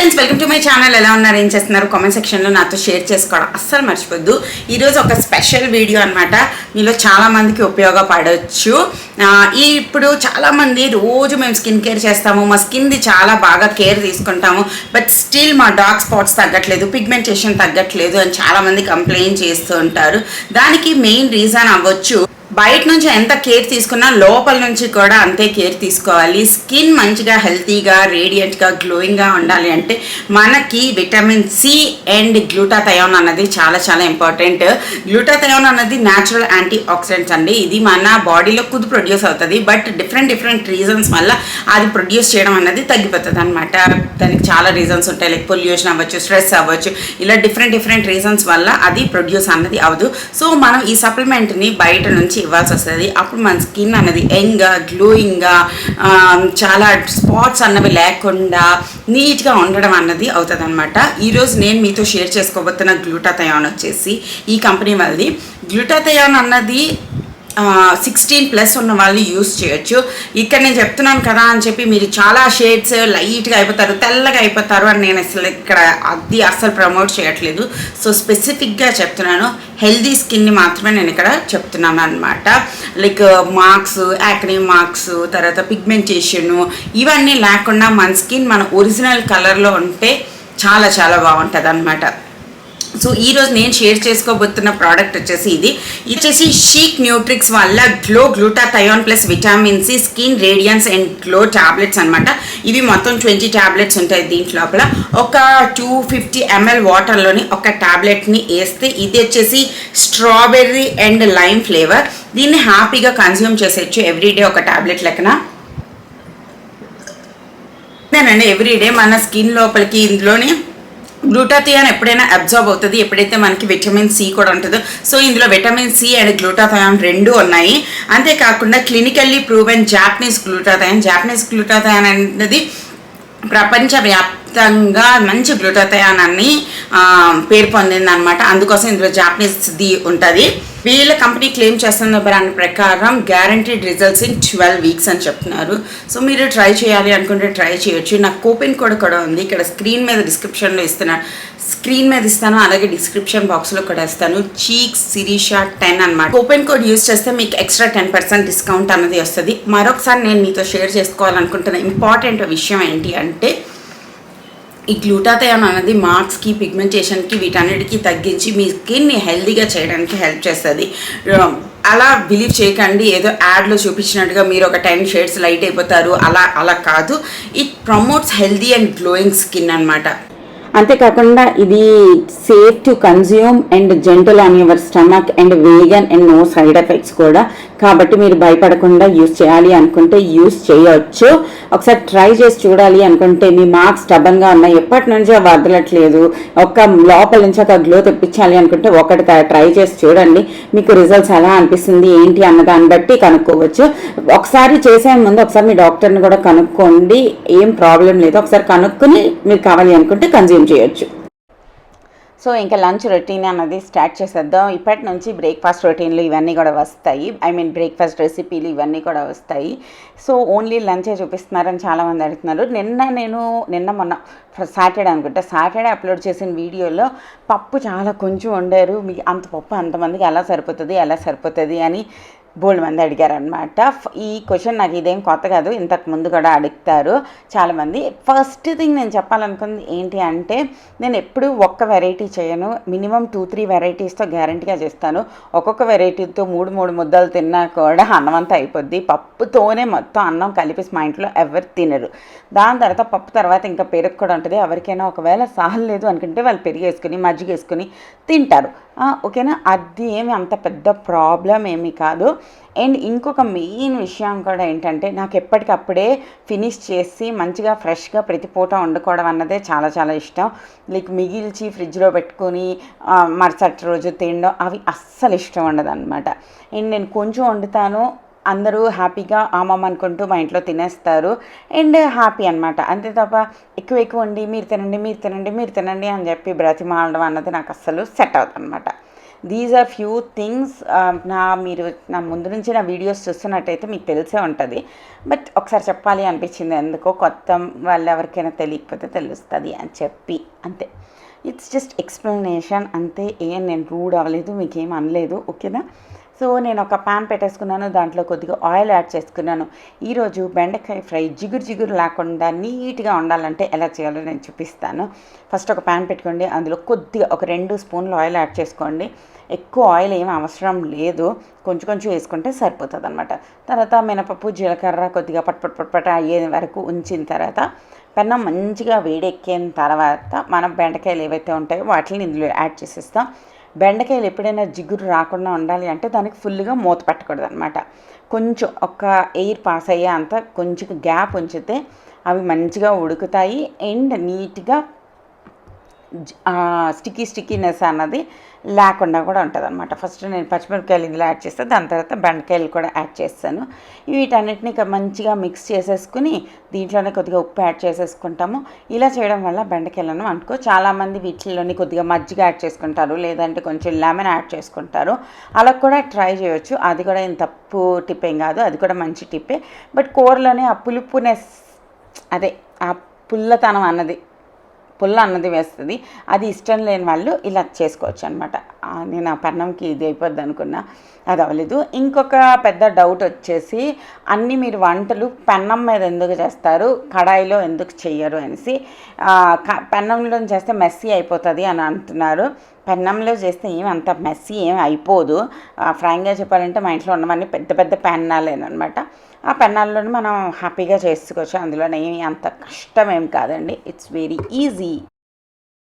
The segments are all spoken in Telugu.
Friends, welcome to my channel. ఎలా ఉన్నారు, ఏం చేస్తున్నారు? కామెంట్ సెక్షన్లో నాతో షేర్ చేసుకోవడం అస్సలు మర్చిపోద్దు. ఈరోజు ఒక స్పెషల్ వీడియో అనమాట. మీలో చాలామందికి ఉపయోగపడవచ్చు. ఇప్పుడు చాలామంది రోజు మేము స్కిన్ కేర్ చేస్తాము, మా స్కిన్ది చాలా బాగా కేర్ తీసుకుంటాము, బట్ స్టిల్ మా డార్క్ స్పాట్స్ తగ్గట్లేదు, పిగ్మెంటేషన్ తగ్గట్లేదు అని చాలామంది కంప్లైంట్ చేస్తూ ఉంటారు. దానికి మెయిన్ రీజన్ అవ్వచ్చు, బయట నుంచి ఎంత కేర్ తీసుకున్నా లోపల నుంచి కూడా అంతే కేర్ తీసుకోవాలి. స్కిన్ మంచిగా హెల్తీగా రేడియంట్గా గ్లోయింగ్గా ఉండాలి అంటే మనకి విటమిన్ సి అండ్ గ్లూటాథయోన్ అన్నది చాలా చాలా ఇంపార్టెంట్. గ్లూటాథయోన్ అన్నది న్యాచురల్ యాంటీ ఆక్సిడెంట్స్ అండి. ఇది మన బాడీలో కుదు ప్రొడ్యూస్ అవుతుంది, బట్ డిఫరెంట్ రీజన్స్ వల్ల అది ప్రొడ్యూస్ చేయడం అన్నది తగ్గిపోతుంది అనమాట. దానికి చాలా రీజన్స్ ఉంటాయి, లైక్ పొల్యూషన్ అవ్వచ్చు, స్ట్రెస్ అవ్వచ్చు, ఇలా డిఫరెంట్ రీజన్స్ వల్ల అది ప్రొడ్యూస్ అన్నది అవ్వదు. సో మనం ఈ సప్లిమెంట్ని బయట నుంచి ఇవ్వాల్సి వస్తుంది. అప్పుడు మన స్కిన్ అనేది యంగ్గా గ్లోయింగ్గా చాలా స్పాట్స్ అన్నవి లేకుండా నీట్గా ఉండడం అన్నది అవుతుంది అనమాట. ఈరోజు నేను మీతో షేర్ చేసుకోబోతున్న గ్లూటాథయోన్ వచ్చేసి ఈ కంపెనీ వాళ్ళది. గ్లూటాథయోన్ అన్నది 16+ ఉన్న వాళ్ళు యూస్ చేయొచ్చు. ఇక్కడ నేను చెప్తున్నాను కదా అని చెప్పి మీరు చాలా షేడ్స్ లైట్గా అయిపోతారు, తెల్లగా అయిపోతారు అని నేను అస్సలు ప్రమోట్ చేయట్లేదు. సో స్పెసిఫిక్గా చెప్తున్నాను, హెల్దీ స్కిన్ని మాత్రమే నేను ఇక్కడ చెప్తున్నాను అనమాట. లైక్ మార్క్స్, యాక్నే మార్క్స్, తర్వాత పిగ్మెంటేషను ఇవన్నీ లేకుండా మన స్కిన్ మన ఒరిజినల్ కలర్లో ఉంటే చాలా చాలా బాగుంటుంది అనమాట. సో ఈరోజు నేను షేర్ చేసుకోబోతున్న ప్రోడక్ట్ వచ్చేసి ఇది వచ్చేసి చిక్నుట్రిక్స్ వల్ల glutathione plus vitamin C skin radiance and glow tablets అనమాట. ఇవి మొత్తం 20 టాబ్లెట్స్ ఉంటాయి. దీంట్లో లోపల ఒక 250 ml వాటర్లోని ఒక టాబ్లెట్ని వేస్తే ఇది వచ్చేసి స్ట్రాబెర్రీ అండ్ లైమ్ ఫ్లేవర్. దీన్ని హ్యాపీగా కన్జ్యూమ్ చేసేయచ్చు ఎవ్రీడే ఒక టాబ్లెట్ లెక్కన. అదేనండి, ఎవ్రీడే మన స్కిన్ లోపలికి ఇందులోని గ్లూటాథయోన్ ఎప్పుడైనా అబ్జార్బ్ అవుతుంది, ఎప్పుడైతే మనకి విటమిన్ సి కూడా ఉంటుందో. సో ఇందులో విటమిన్ సి అండ్ గ్లూటాథయోన్ రెండు ఉన్నాయి. అంతేకాకుండా క్లినికల్లీ ప్రూవెన్ జాపనీస్ గ్లూటాథయోన్ అనేది ప్రపంచవ్యాప్తంగా మంచి గ్లూటాథయోనాన్ని పేరు పొందింది అనమాట. అందుకోసం ఇందులో జాపనీస్ది ఉంటుంది. వీళ్ళ కంపెనీ క్లెయిమ్ చేస్తున్న దాని ప్రకారం గ్యారంటీడ్ రిజల్ట్స్ ఇన్ 12 వీక్స్ అని చెప్తున్నారు. సో మీరు ట్రై చేయాలి అనుకుంటే ట్రై చేయొచ్చు. నాకు కూపెన్ కోడ్ కూడా ఉంది, ఇక్కడ స్క్రీన్ మీద ఇస్తాను, అలాగే డిస్క్రిప్షన్ బాక్స్లో కూడా ఇస్తాను. చీక్ సిరీషా 10 అనమాట. కూపెన్ కోడ్ యూజ్ చేస్తే మీకు ఎక్స్ట్రా 10% డిస్కౌంట్ అన్నది వస్తుంది. మరొకసారి నేను మీతో షేర్ చేసుకోవాలనుకుంటున్న ఇంపార్టెంట్ విషయం ఏంటి అంటే, ఈ గ్లూటాథయోన్ అనేది మార్క్స్కి, పిగ్మెంటేషన్కి, వీటన్నిటికీ తగ్గించి మీ స్కిన్ని హెల్దీగా చేయడానికి హెల్ప్ చేస్తుంది. అలా బిలీవ్ చేయకండి, ఏదో యాడ్లో చూపించినట్టుగా మీరు ఒక 10 షేడ్స్ లైట్ అయిపోతారు, అలా కాదు. It promotes healthy and glowing skin అనమాట. అంతేకాకుండా ఇది safe to consume and gentle on your stomach and vegan and no side effects కూడా. కాబట్టి మీరు భయపడకుండా యూస్ చేయాలి అనుకుంటే యూస్ చేయవచ్చు. ఒకసారి ట్రై చేసి చూడాలి అనుకుంటే, మీ మార్క్స్ స్టబన్గా ఉన్నాయి, ఎప్పటి నుంచో వదలట్లేదు, ఒక లోపల నుంచి ఒక గ్లో తెప్పించాలి అనుకుంటే ఒకటి ట్రై చేసి చూడండి. మీకు రిజల్ట్స్ ఎలా అనిపిస్తుంది ఏంటి అన్న దాన్ని బట్టి కనుక్కోవచ్చు. ఒకసారి చేసే ముందు ఒకసారి మీ డాక్టర్ని కూడా కనుక్కోండి, ఏం ప్రాబ్లం లేదు. ఒకసారి కనుక్కొని మీరు కావాలి అనుకుంటే కన్జ్యూమ్ చేయొచ్చు. సో ఇంకా లంచ్ రొటీన్ అన్నది స్టార్ట్ చేసేద్దాం. ఇప్పటి నుంచి బ్రేక్ఫాస్ట్ రొటీన్లు ఇవన్నీ కూడా వస్తాయి, బ్రేక్ఫాస్ట్ రెసిపీలు ఇవన్నీ కూడా వస్తాయి. సో ఓన్లీ లంచే చూపిస్తున్నారని చాలామంది అడుగుతున్నారు. నిన్న మొన్న సాటర్డే అప్లోడ్ చేసిన వీడియోలో పప్పు చాలా కొంచెం వండారు, అంత పప్పు అంతమందికి ఎలా సరిపోతుంది అని బోల్డ్ మంది అడిగారనమాట. ఈ క్వశ్చన్ నాకు ఇదేం కొత్త కాదు, ఇంతకు ముందు కూడా అడుగుతారు చాలామంది. ఫస్ట్ థింగ్ నేను చెప్పాలనుకుంది ఏంటి అంటే, నేను ఎప్పుడు ఒక్క వెరైటీ చేయను, మినిమం 2-3 వెరైటీస్తో గ్యారంటీగా చేస్తాను. ఒక్కొక్క వెరైటీతో 3 ముద్దలు తిన్నా కూడా అన్నం అంతా అయిపోద్ది. పప్పుతోనే మొత్తం అన్నం కలిపి మా ఇంట్లో ఎవరు తినరు. దాని తర్వాత పప్పు తర్వాత ఇంకా పెరుగు కూడా ఉంటుంది. ఎవరికైనా ఒకవేళ సాహలేదు అనుకుంటే వాళ్ళు పెరుగు వేసుకుని మజ్జిగ వేసుకుని తింటారు, ఓకేనా. అది ఏమి అంత పెద్ద ప్రాబ్లం ఏమీ కాదు. అండ్ ఇంకొక మెయిన్ విషయం కూడా ఏంటంటే, నాకు ఎప్పటికప్పుడే ఫినిష్ చేసి మంచిగా ఫ్రెష్గా ప్రతి పూట వండుకోవడం అన్నదే చాలా చాలా ఇష్టం. లైక్ మిగిల్చి ఫ్రిడ్జ్లో పెట్టుకొని మరుసటి రోజు తినడం అవి అస్సలు ఇష్టం ఉండదు అనమాట. అండ్ నేను కొంచెం వండుతాను, అందరూ హ్యాపీగా ఆమమ్మ అనుకుంటూ మా ఇంట్లో తినేస్తారు అండ్ హ్యాపీ అనమాట. అంతే తప్ప ఎక్కువ వండి మీరు తినండి అని చెప్పి బ్రతిమాలడం అన్నది నాకు అస్సలు సెట్ అవుతుంది అనమాట. These are few things. మీరు నా ముందు నుంచి నా వీడియోస్ చూస్తున్నట్టయితే మీకు తెలిసే ఉంటుంది, బట్ ఒకసారి చెప్పాలి అనిపించింది. ఎందుకో కొత్త వాళ్ళు ఎవరికైనా తెలియకపోతే తెలుస్తుంది అని చెప్పి, అంతే. ఇట్స్ జస్ట్ ఎక్స్ప్లెనేషన్ అంతే. నేను రూడ్ అవ్వలేదు, మీకేం అనలేదు, ఓకేనా? సో నేను ఒక ప్యాన్ పెట్టేసుకున్నాను, దాంట్లో కొద్దిగా ఆయిల్ యాడ్ చేసుకున్నాను. ఈరోజు బెండకాయ ఫ్రై జిగురు లేకుండా నీట్గా ఉండాలంటే ఎలా చేయాలో నేను చూపిస్తాను. ఫస్ట్ ఒక ప్యాన్ పెట్టుకోండి, అందులో కొద్దిగా ఒక 2 స్పూన్లు ఆయిల్ యాడ్ చేసుకోండి. ఎక్కువ ఆయిల్ ఏం అవసరం లేదు, కొంచెం వేసుకుంటే సరిపోతుంది అనమాట. తర్వాత మినపప్పు, జీలకర్ర కొద్దిగా పట్ అయ్యే వరకు ఉంచిన తర్వాత పెన్నం మంచిగా వేడెక్కిన తర్వాత మనం బెండకాయలు ఏవైతే ఉంటాయో వాటిని ఇందులో యాడ్ చేసేస్తాం. బెండకాయలు ఎప్పుడైనా జిగురు రాకుండా ఉండాలి అంటే దానికి ఫుల్గా మూత పెట్టకూడదు అనమాట. కొంచెం ఒక ఎయిర్ పాస్ అయ్యే అంత కొంచెం గ్యాప్ ఉంచితే అవి మంచిగా ఉడుకుతాయి అండ్ నీట్గా స్టిక్కీనెస్ అన్నది లేకుండా కూడా ఉంటుంది అనమాట. ఫస్ట్ నేను పచ్చిమిరపకాయలు ఇందులో యాడ్ చేస్తాను, దాని తర్వాత బెండకాయలు కూడా యాడ్ చేస్తాను. వీటన్నిటిని మంచిగా మిక్స్ చేసేసుకుని దీంట్లోనే కొద్దిగా ఉప్పు యాడ్ చేసేసుకుంటాము. ఇలా చేయడం వల్ల బెండకాయలను అనుకో చాలామంది వీటిల్లోని కొద్దిగా మజ్జిగ యాడ్ చేసుకుంటారు, లేదంటే కొంచెం లెమన్ యాడ్ చేసుకుంటారు. అలా కూడా ట్రై చేయొచ్చు, అది కూడా ఏం తప్పు టిప్ ఏం కాదు, అది కూడా మంచి టిప్పే. బట్ కూరలోనే ఆ పులుపునెస్, అదే ఆ పుల్లతనం అన్నది వేస్తుంది. అది ఇష్టం లేని వాళ్ళు ఇలా చేసుకోవచ్చు అనమాట. నేను ఆ పెన్నంకి ఇది అయిపోద్ది అనుకున్నా, అది అవ్వలేదు. ఇంకొక పెద్ద డౌట్ వచ్చేసి, అన్నీ మీరు వంటలు పెన్నం మీద ఎందుకు చేస్తారు, కడాయిలో ఎందుకు చెయ్యరు అనేసి. పెన్నంలో చేస్తే మెస్సీ అయిపోతుంది అని అంటున్నారు. పెన్నంలో చేస్తే అంత మెస్సీ ఏమి అయిపోదు. ఫ్రాంక్గా చెప్పాలంటే మా ఇంట్లో ఉన్నవన్నీ పెద్ద పెన్నాలేనమాట. ఆ పెన్నాల్లోనే మనం హ్యాపీగా చేసుకోవచ్చు, అందులోనే అంత కష్టం ఏం కాదండి. It's very easy.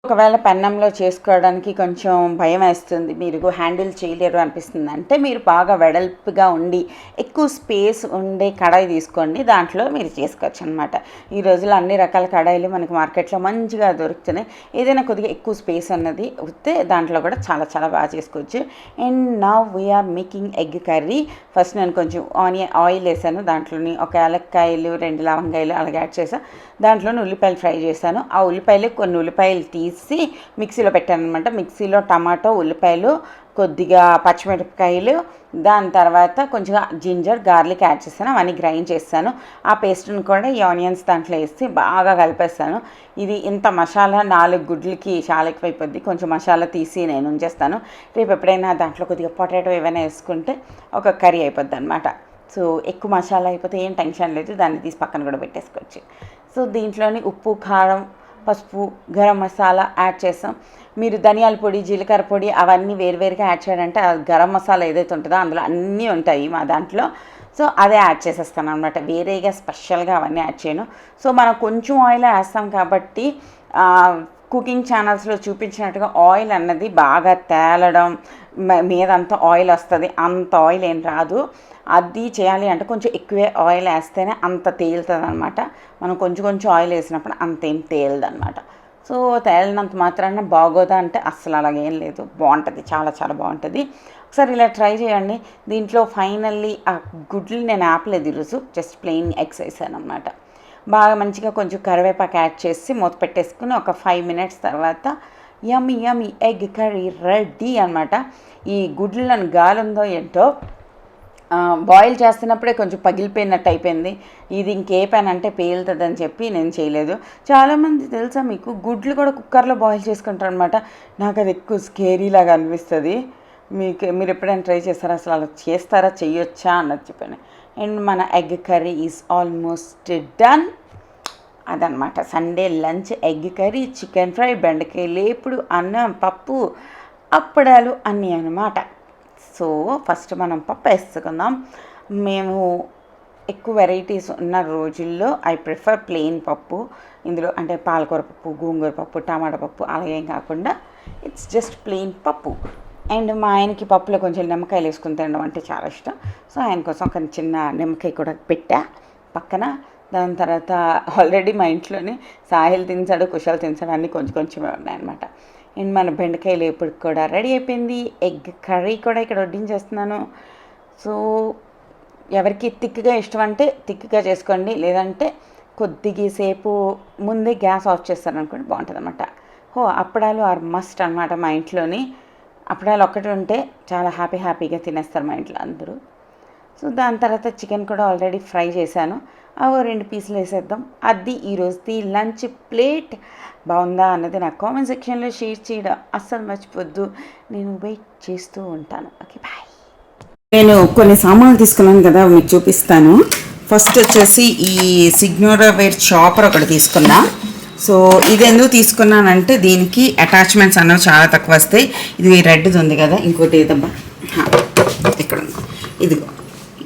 ఒకవేళ పెన్నంలో చేసుకోవడానికి కొంచెం భయం వేస్తుంది, మీరు హ్యాండిల్ చేయలేరు అనిపిస్తుంది అంటే మీరు బాగా వెడల్పుగా ఉండి ఎక్కువ స్పేస్ ఉండే కడాయి తీసుకోండి, దాంట్లో మీరు చేసుకోవచ్చు అనమాట. ఈ రోజుల్లో అన్ని రకాల కడాయిలు మనకి మార్కెట్లో మంచిగా దొరుకుతున్నాయి. ఏదైనా కొద్దిగా ఎక్కువ స్పేస్ అన్నది వస్తే దాంట్లో కూడా చాలా బాగా చేసుకోవచ్చు. And now we're making egg curry. First నేను కొంచెం ఆయిల్ వేసాను, దాంట్లోని ఒక యాలక్కాయలు 2 లవంగాయలు అలాగే యాడ్ చేసాను. దాంట్లోని ఉల్లిపాయలు ఫ్రై చేశాను. ఆ ఉల్లిపాయలు కొన్ని ఉల్లిపాయలు తీసి మిక్సీలో పెట్టాను అనమాట. మిక్సీలో టమాటో, ఉల్లిపాయలు, కొద్దిగా పచ్చిమిరపకాయలు, దాని తర్వాత కొంచెం జింజర్, గార్లిక్ యాడ్ చేశాను. అవన్నీ గ్రైండ్ చేస్తాను. ఆ పేస్ట్ని కూడా ఈ ఆనియన్స్ దాంట్లో వేసి బాగా కలిపేస్తాను. ఇది ఇంత మసాలా 4 గుడ్లకి చాలా ఎక్కువైపోద్ది, కొంచెం మసాలా తీసి నేను ఉంచేస్తాను. రేపు ఎప్పుడైనా దాంట్లో కొద్దిగా పొటాటో ఏమైనా వేసుకుంటే ఒక కర్రీ అయిపోద్ది అనమాట. సో ఎక్కువ మసాలా అయిపోతే ఏం టెన్షన్ లేదు, దాన్ని తీసి పక్కన కూడా పెట్టేసుకోవచ్చు. సో దీంట్లోని ఉప్పు, కారం, పసుపు, గరం మసాలా యాడ్ చేస్తాం. మీరు ధనియాల పొడి, జీలకర్ర పొడి అవన్నీ వేరువేరుగా యాడ్ చేయాలంటే ఆ గరం మసాలా ఏదైతే ఉంటుందో అందులో అన్నీ ఉంటాయి మా దాంట్లో. సో అదే యాడ్ చేసేస్తాను అనమాట, వేరేగా స్పెషల్గా అవన్నీ యాడ్ చేయను. సో మనం కొంచెం ఆయిల్ వేస్తాం కాబట్టి కుకింగ్ ఛానల్స్లో చూపించినట్టుగా ఆయిల్ అన్నది బాగా తేలడం, మీదంతా ఆయిల్ వస్తుంది, అంత ఆయిల్ ఏం రాదు. అది చేయాలి అంటే కొంచెం ఎక్కువే ఆయిల్ వేస్తేనే అంత తేలుతుంది అనమాట. మనం కొంచెం ఆయిల్ వేసినప్పుడు అంతేం తేలదు అనమాట. సో తేలినంత మాత్రాన బాగోదా అంటే అస్సలు అలాగేం లేదు, బాగుంటుంది, చాలా బాగుంటుంది. ఒకసారి ఇలా ట్రై చేయండి. దీంట్లో ఫైనల్లీ ఆ గుడ్లు నేను ఆపలేదు ఈరోజు, జస్ట్ ప్లెయిన్ ఎగ్స్ వేసాను అనమాట. బాగా మంచిగా కొంచెం కరివేపాకు యాడ్ చేసి మూత పెట్టేసుకుని ఒక 5 మినిట్స్ తర్వాత యమ్మీ ఎగ్ కర్రీ రెడీ అనమాట. ఈ గుడ్లను గాలి ఉందో ఏంటో బాయిల్ చేస్తున్నప్పుడే కొంచెం పగిలిపోయినట్టు అయిపోయింది. ఇది ఇంకే పని అంటే పేలుతుందని చెప్పి నేను చేయలేదు. చాలామంది తెలుసా మీకు గుడ్లు కూడా కుక్కర్లో బాయిల్ చేసుకుంటారు అనమాట. నాకు అది ఎక్కువ స్కేరీలాగా అనిపిస్తుంది. మీరు ఎప్పుడైనా ట్రై చేస్తారా, అసలు అలా చేస్తారా, చెయ్యొచ్చా అన్నది చెప్పాను. అండ్ మన egg curry is almost done. అదనమాట Sunday lunch, egg curry, chicken fry, బెండకాయ లేపుడు, అన్నం, పప్పు, అప్పడాలు అన్నీ అనమాట. సో ఫస్ట్ మనం పప్పు వేసుకుందాం. మేము ఎక్కువ వెరైటీస్ ఉన్న రోజుల్లో ఐ ప్రిఫర్ ప్లెయిన్ పప్పు. ఇందులో అంటే పాలకూర పప్పు, గోంగూర పప్పు, టమాటా పప్పు అలాగేం కాకుండా ఇట్స్ జస్ట్ ప్లెయిన్ పప్పు. అండ్ మా ఆయనకి పప్పులో కొంచెం నిమ్మకాయలు వేసుకుని తినడం అంటే చాలా ఇష్టం. సో ఆయన కోసం ఒక చిన్న నిమ్మకాయ కూడా పెట్టా పక్కన. దాని తర్వాత ఆల్రెడీ మా ఇంట్లోనే సాహిల్ తినసాడు, కుషాల్ తినసాడు, అన్నీ కొంచెమే ఉన్నాయన్నమాట. అండ్ మన బెండకాయ లేపుడు కూడా రెడీ అయిపోయింది. ఎగ్ కర్రీ కూడా ఇక్కడ వడ్డించేస్తున్నాను. సో ఎవరికి తిక్కుగా ఇష్టం అంటే తిక్కుగా చేసుకోండి, లేదంటే కొద్దిగా సేపు ముందే గ్యాస్ ఆఫ్ చేస్తారనుకోండి, బాగుంటుంది అనమాట. అప్పడాలు ఆర్ మస్ట్ అనమాట మా ఇంట్లోని. అప్పడాలు ఒక్కటి ఉంటే చాలా హ్యాపీగా తినేస్తారు మా ఇంట్లో అందరూ. సో దాని తర్వాత చికెన్ కూడా ఆల్రెడీ ఫ్రై చేశాను. అవి 2 పీసులు వేసేద్దాం. అది ఈరోజుది లంచ్ ప్లేట్. బాగుందా అన్నది నాకు కామెంట్ సెక్షన్లో షేర్ చేయడం అస్సలు మర్చిపోద్దు. నేను వెయిట్ చేస్తూ ఉంటాను. Okay, bye. నేను కొన్ని సామాన్లు తీసుకున్నాను కదా, మీకు చూపిస్తాను. ఫస్ట్ వచ్చేసి ఈ సిగ్నోరావేర్ చాపర్ ఒకటి తీసుకున్నా. సో ఇది ఎందుకు తీసుకున్నానంటే దీనికి అటాచ్మెంట్స్ అన్నవి చాలా తక్కువ వస్తాయి. ఇది రెడ్ది ఉంది కదా, ఇంకోటి ఏదబ్బా ఇక్కడ ఇదిగో,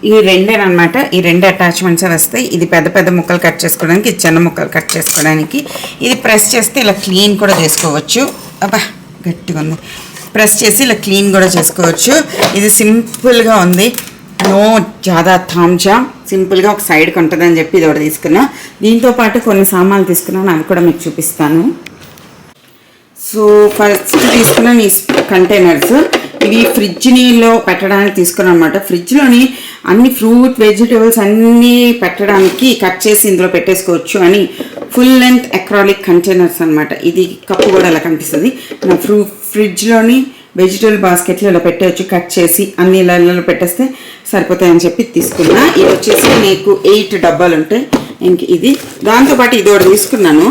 ఈ రెండేనమాట. ఈ 2 అటాచ్మెంట్స్ వస్తాయి. ఇది పెద్ద ముక్కలు కట్ చేసుకోవడానికి, ఇది చిన్న ముక్కలు కట్ చేసుకోవడానికి. ఇది ప్రెస్ చేస్తే ఇలా క్లీన్ కూడా చేసుకోవచ్చు. అబ్బా గట్టిగా ఉంది. ప్రెస్ చేసి ఇలా క్లీన్ కూడా చేసుకోవచ్చు. ఇది సింపుల్గా ఉంది, నో జాదా థామ్జామ్, సింపుల్గా ఒక సైడ్కి ఉంటుందని చెప్పి ఇది ఒకటి తీసుకున్నా. దీంతోపాటు కొన్ని సామాన్లు తీసుకున్నాను, అవి కూడా మీకు చూపిస్తాను. సో ఫస్ట్ తీసుకున్నాను ఈ కంటైనర్స్. ఇవి ఫ్రిడ్జ్లో పెట్టడానికి తీసుకున్నాను అనమాట. ఫ్రిడ్జ్లోని అన్ని ఫ్రూట్ వెజిటేబుల్స్ అన్నీ పెట్టడానికి కట్ చేసి ఇందులో పెట్టేసుకోవచ్చు అని ఫుల్ లెంత్ అక్రాలిక్ కంటైనర్స్ అనమాట. ఇది కప్పు కూడా ఇలా కనిపిస్తుంది. నా ఫ్రిడ్జ్లోని వెజిటేబుల్ బాస్కెట్లో ఇలా పెట్టవచ్చు, కట్ చేసి అన్ని ఇలా పెట్టేస్తే సరిపోతాయని చెప్పి తీసుకున్నా. ఇది వచ్చేసి నీకు 8 డబ్బాలు ఉంటాయి. ఇంక ఇది దాంతోపాటు ఇది ఒకటి తీసుకున్నాను.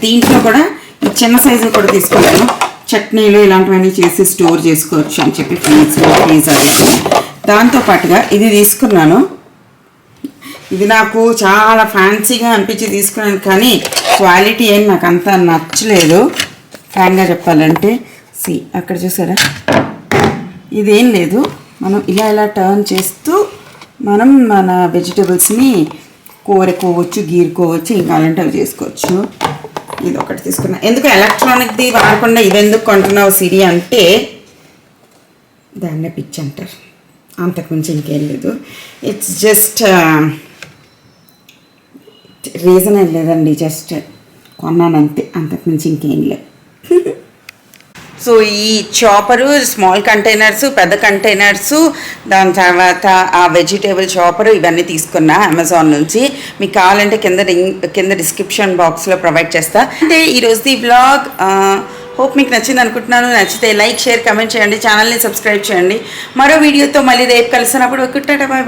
దీంట్లో కూడా ఈ చిన్న సైజు కూడా తీసుకున్నాను. చట్నీలు ఇలాంటివన్నీ చేసి స్టోర్ చేసుకోవచ్చు అని చెప్పి ఫ్రీజర్. దాంతోపాటుగా ఇది తీసుకున్నాను. ఇది నాకు చాలా ఫ్యాన్సీగా అనిపించి తీసుకున్నాను, కానీ క్వాలిటీ ఏం నాకు అంత నచ్చలేదు ఫ్రాంక్గా చెప్పాలంటే. అక్కడ చూసారా, ఇదేం లేదు, మనం ఇలా టర్న్ చేస్తూ మనం మన వెజిటేబుల్స్ని కోరుకోవచ్చు, గీరుకోవచ్చు, ఇంకా అలాంటి అవి చేసుకోవచ్చు. ఇది ఒకటి తీసుకున్నా. ఎందుకు ఎలక్ట్రానిక్ది వాడకుండా ఇవెందుకు కొంటున్నావు సిరి అంటే దాన్నే పిచ్ అంటారు, అంతకుమించి ఇంకేం లేదు. ఇట్స్ జస్ట్ రీజన్ ఏం లేదండి, జస్ట్ కొన్నానంతే, అంతకుమించి ఇంకేం లేదు. సో ఈ చాపరు, స్మాల్ కంటైనర్స్, పెద్ద కంటైనర్స్, దాని తర్వాత ఆ వెజిటేబుల్ చాపరు, ఇవన్నీ తీసుకున్నా అమెజాన్ నుంచి. మీకు కావాలంటే కింద డిస్క్రిప్షన్ బాక్స్లో ప్రొవైడ్ చేస్తా. అంటే ఈరోజు ఈ వ్లాగ్ హోప్ మీకు నచ్చింది అనుకుంటున్నాను. నచ్చితే లైక్, షేర్, కమెంట్ చేయండి, ఛానల్ని సబ్స్క్రైబ్ చేయండి. మరో వీడియోతో మళ్ళీ రేపు కలిసినప్పుడు బాయ్ బాయ్.